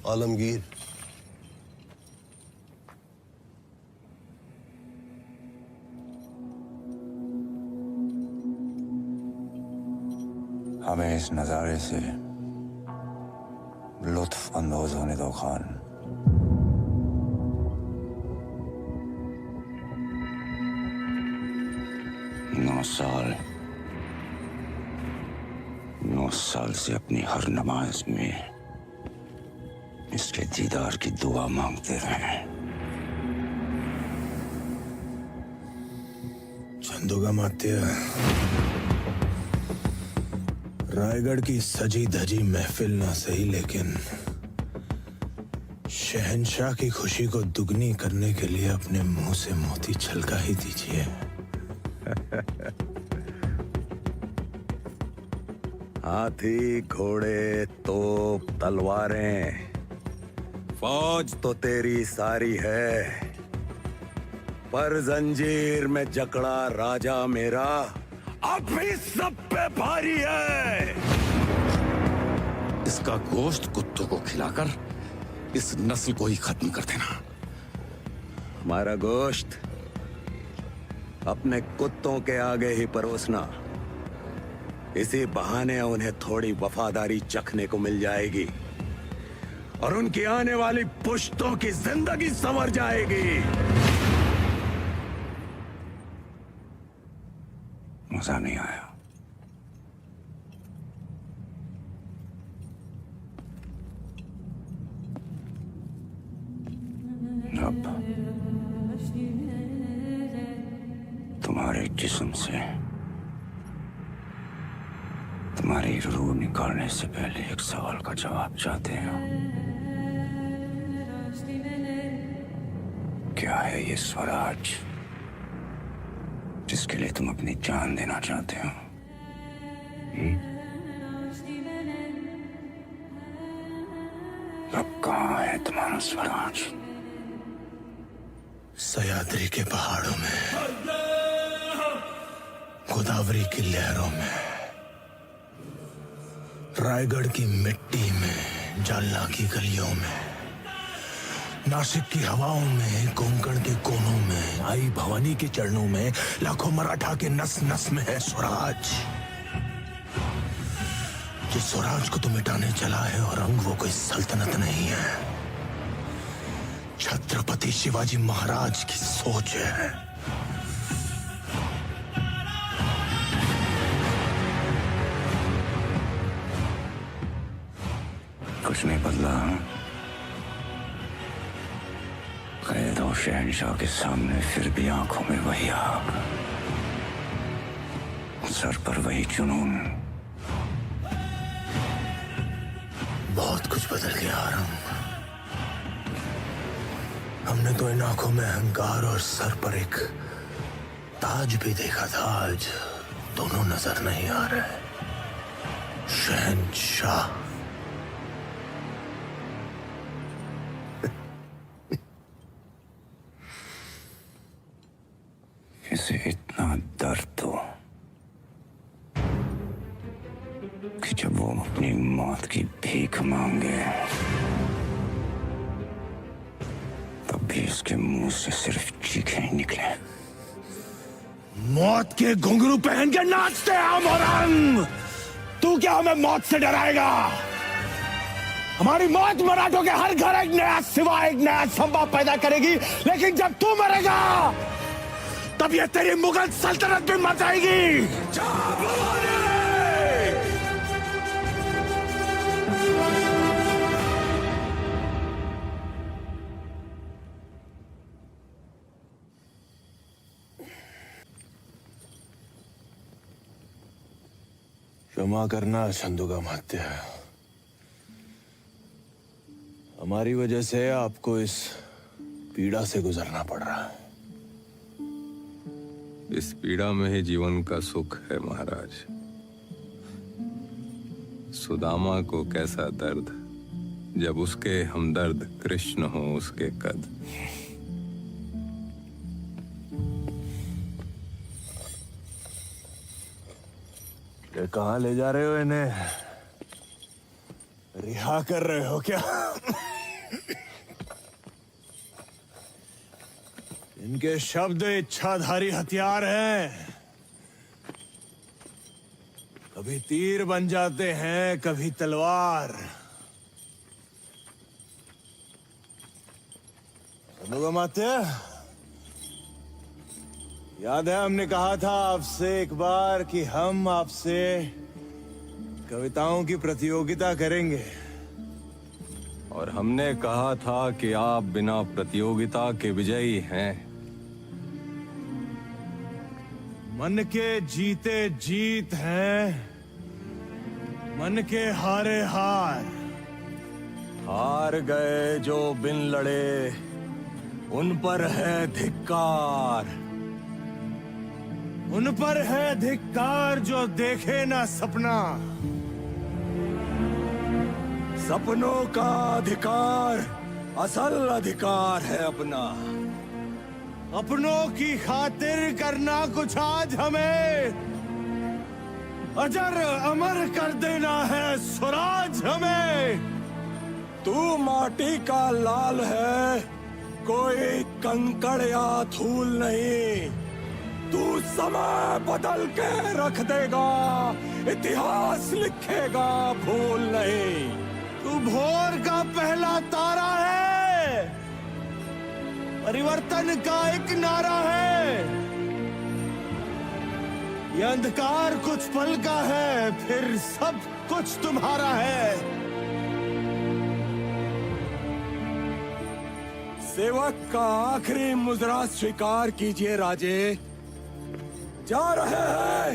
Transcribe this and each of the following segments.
आलमगीर। हमें इस नजारे से लुत्फ अंदोज होने दो खान। 9 साल से अपनी हर नमाज में इसके दीदार की दुआ मांगते रहे। चंदूगा मात्या, रायगढ़ की सजी धजी महफिल ना सही, लेकिन शहंशाह की खुशी को दुगनी करने के लिए अपने मुंह से मोती छलका ही दीजिए। हाथी, घोड़े, तोप, तलवारें, फौज तो तेरी सारी है, पर जंजीर में जकड़ा राजा मेरा अब भी सब पे भारी है। इसका गोश्त कुत्तों को खिलाकर इस नस्ल को ही खत्म कर देना। हमारा गोश्त अपने कुत्तों के आगे ही परोसना। इसी बहाने उन्हें थोड़ी वफादारी चखने को मिल जाएगी और उनकी आने वाली पुश्तों की जिंदगी संवर जाएगी। मजा नहीं आया। अब तुम्हारे जिस्म से तुम्हारी रूह निकालने से पहले एक सवाल का जवाब चाहते हो। क्या है ये स्वराज जिसके लिए तुम अपनी जान देना चाहते हो? अब कहाँ है तुम्हारा स्वराज? सह्याद्री के पहाड़ों में, गोदावरी की लहरों में, रायगढ़ की मिट्टी में, जालना की गलियों में, नासिक की हवाओं में, कोंकण के कोनों में, आई भवानी के चरणों में, लाखों मराठा के नस नस में है स्वराज। जिस स्वराज को तो मिटाने चला है औरंग, वो कोई सल्तनत नहीं है, छत्रपति शिवाजी महाराज की सोच है। कुछ नहीं बदला। कैद और शहंशाह के सामने फिर भी आंखों में वही आग, सर पर वही जुनून। बहुत कुछ बदल गया औरंग। हमने तो इन आंखों में अहंकार और सर पर एक ताज भी देखा था, आज दोनों नजर नहीं आ रहे। शहंशाह इसे इतना दर्द हो कि जब वो अपनी मौत की भीख मांगे तब भी उसके मुंह से सिर्फ चीखें ही निकले। मौत के घुंघरू पहन के नाचते हम औरंग। तू क्या हमें मौत से डराएगा? हमारी मौत मराठों के हर घर एक नया सिवा, एक नया संभव पैदा करेगी, लेकिन जब तू मरेगा तब ये तेरी मुगल सल्तनत भी मर जाएगी। क्षमा करना चंदूगा मात्या, हमारी वजह से आपको इस पीड़ा से गुजरना पड़ रहा है। इस पीड़ा में ही जीवन का सुख है महाराज। सुदामा को कैसा दर्द जब उसके हमदर्द कृष्ण हो उसके कद। ये कहाँ ले जा रहे हो इन्हें? रिहा कर रहे हो क्या? इनके शब्द इच्छाधारी हथियार हैं। कभी तीर बन जाते हैं, कभी तलवार। अनुगमात्य, याद है हमने कहा था आपसे एक बार कि हम आपसे कविताओं की प्रतियोगिता करेंगे। और हमने कहा था कि आप बिना प्रतियोगिता के विजयी हैं। मन के जीते जीत हैं, मन के हारे हार। हार गए जो बिन लड़े, उन पर है धिक्कार। उन पर है धिक्कार जो देखे ना सपना। सपनों का अधिकार असल अधिकार है अपना। अपनों की खातिर करना कुछ आज हमें, अजर अमर कर देना है स्वराज हमें। तू माटी का लाल है, कोई कंकड़ या धूल नहीं। तू समय बदल के रख देगा, इतिहास लिखेगा भूल नहीं। तू भोर का पहला तारा है, परिवर्तन का एक नारा है। ये अंधकार कुछ पल का है, फिर सब कुछ तुम्हारा है। सेवक का आखिरी मुजरा स्वीकार कीजिए राजे। जा रहे हैं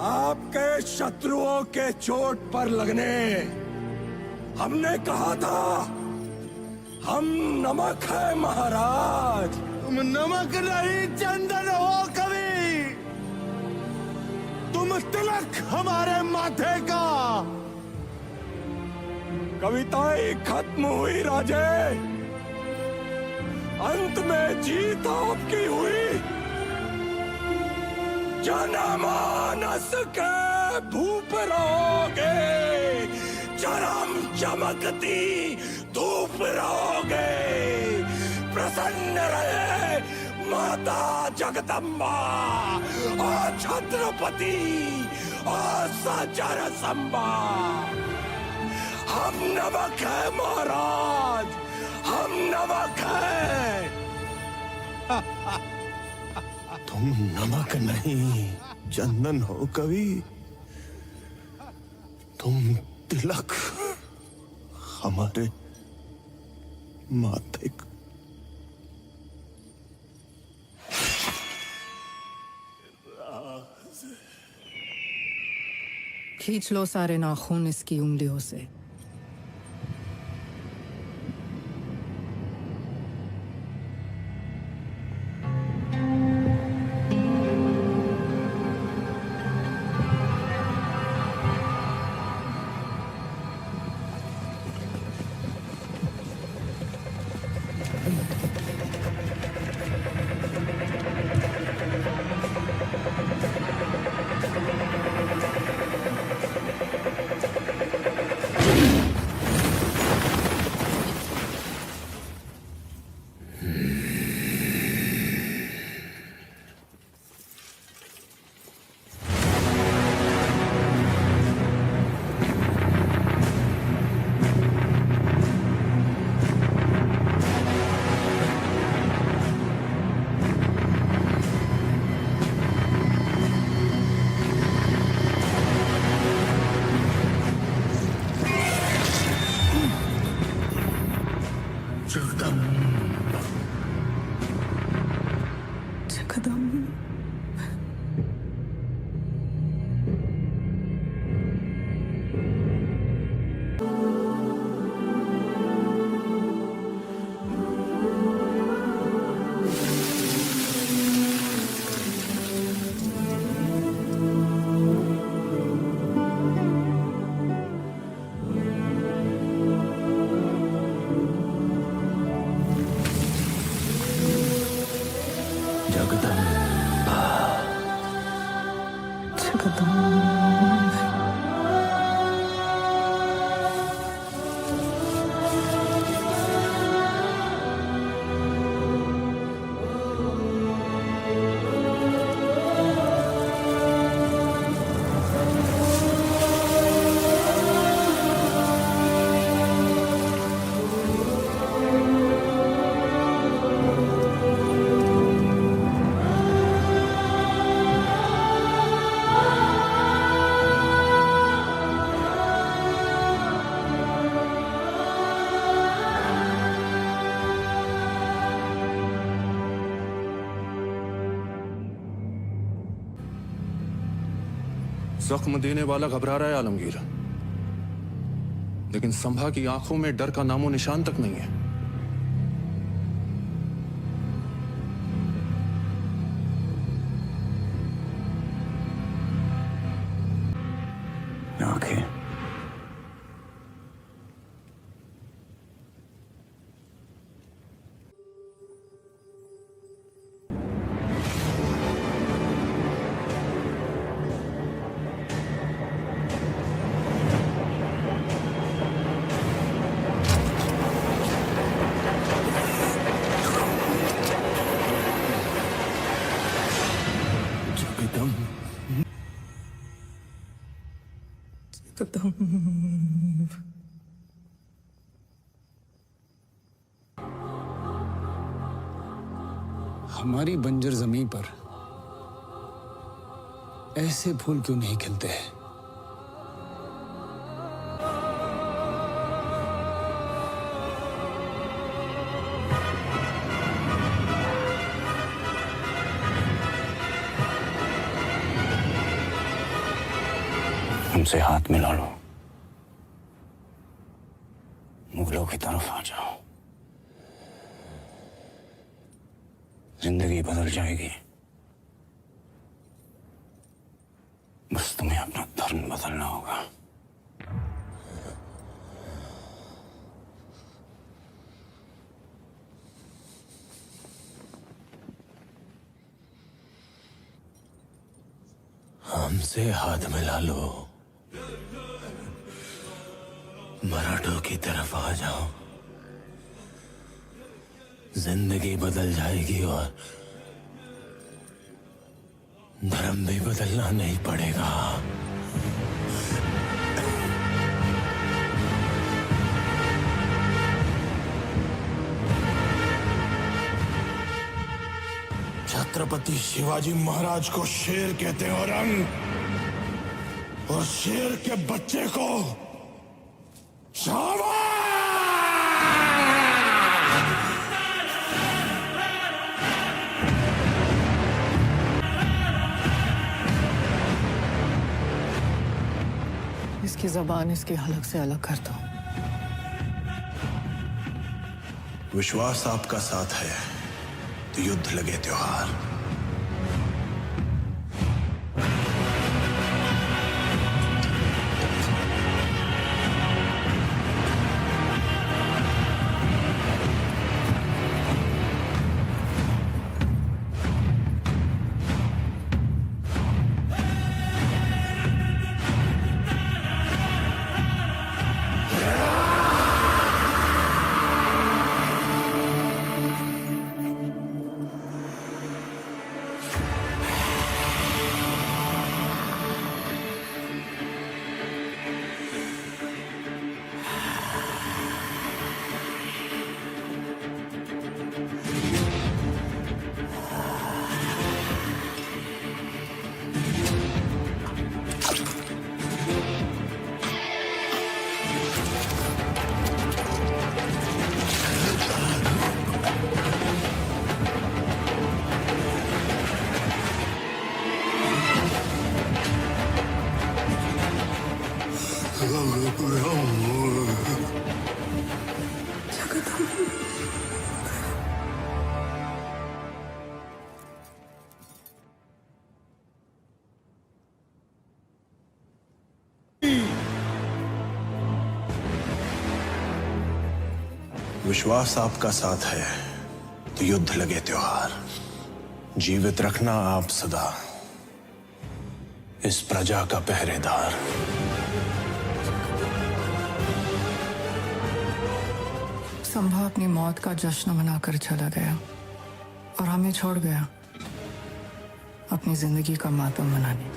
आपके शत्रुओं के चोट पर लगने। हमने कहा था हम नमक है महाराज। तुम नमक नहीं चंदन हो कवि, तुम तिलक हमारे माथे का। कविताएं खत्म हुई राजे, अंत में जीत आपकी हुई। जनमानस के भूप रहोगे, चरम चमकती धूप रहोगे। प्रसन्न रहे माता जगदम्बा और छत्रपति और सचर संबा। हम नमक है महाराज, हम नमक है। तुम नमक नहीं चंदन हो कवि, तुम तिलक हमारे माथे का। खींच लो सारे नाखून इसकी उंगलियों से। जख्म देने वाला घबरा रहा है आलमगीर, लेकिन संभा की आंखों में डर का नामो निशान तक नहीं है। आंखें हमारी बंजर जमीन पर ऐसे फूल क्यों नहीं खिलते हैं? हमसे हाथ मिला लो, मुगलों की तरफ आ जाओ, जिंदगी बदल जाएगी। बस तुम्हें अपना धर्म बदलना होगा। हमसे हाथ मिला लो, मराठों की तरफ आ जाओ, जिंदगी बदल जाएगी और धर्म भी बदलना नहीं पड़ेगा। छत्रपति शिवाजी महाराज को शेर कहते हैं औरंग, और शेर के बच्चे को शाबाश। इसकी जबान इसके हलक से अलग कर दो। विश्वास आपका साथ है तो युद्ध लगे त्योहार। विश्वास आपका साथ है तो युद्ध लगे त्योहार। जीवित रखना आप सदा इस प्रजा का पहरेदार। संभा अपनी मौत का जश्न मनाकर चला गया और हमें छोड़ गया अपनी जिंदगी का मातम मनाने।